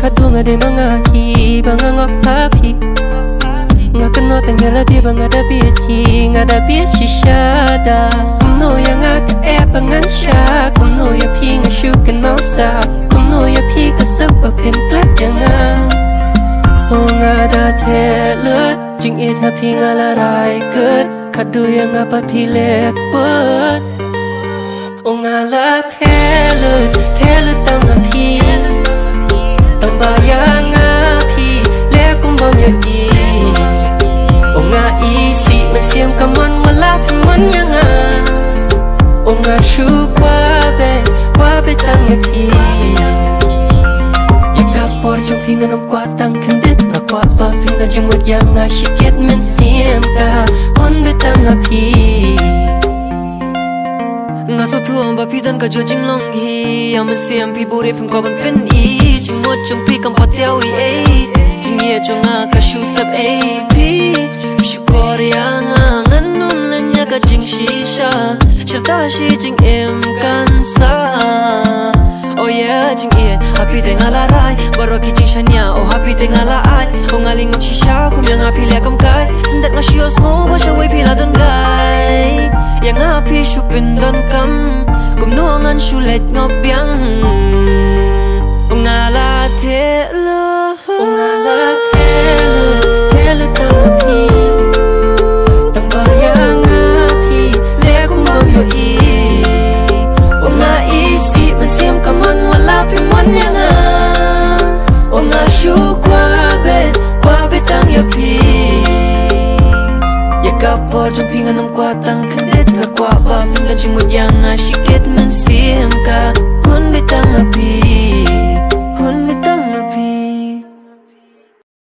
kadung ade mangahi bangangop happy ngakno tanggala di bangada bihi ngada bishishada kumno yang ngak pangan sha kumno ya pi ngashukan mausa kumno ya pi kasap pen klat yang ngada telut jing it happy ngalarai ket kadu yang apa pilek bet ngala telut tang happy tang bayang api lekum bom ya i nga isi masiam kaman wala paman yang nga shu kwa be tang happy por jom fingan om kuatang kendit kwa pa fingan jemut yang asyiket men siam ka on betang api ngaso tu om ba pidan ka jojing long hi am siam pi bore pim ko ban pen i jemut jom pi kam patyaw i e jing ye jonga ka shu sab e pi shu kor yang nganum lanya ka jing shisha shirta shi jing em kan sa oh yeah jing ye happy tengala rai baro ki jing shanya oh happy tengala ai oh ngalingok shisha kum yang happy le kam kai sendak na shios mo ba shawai pila don gai yang happy shupin don kam kum nuangan shulet ngop yang ngala telo telo tapi tang bayang api le kum bom yo i nga isi masiam kaman wala piman yang nga shu kwa betang ya pi ya kapor jom pingan om kwa tang kendit ka kwa ba pingan jimut yang asyiket men sim ka hun betang api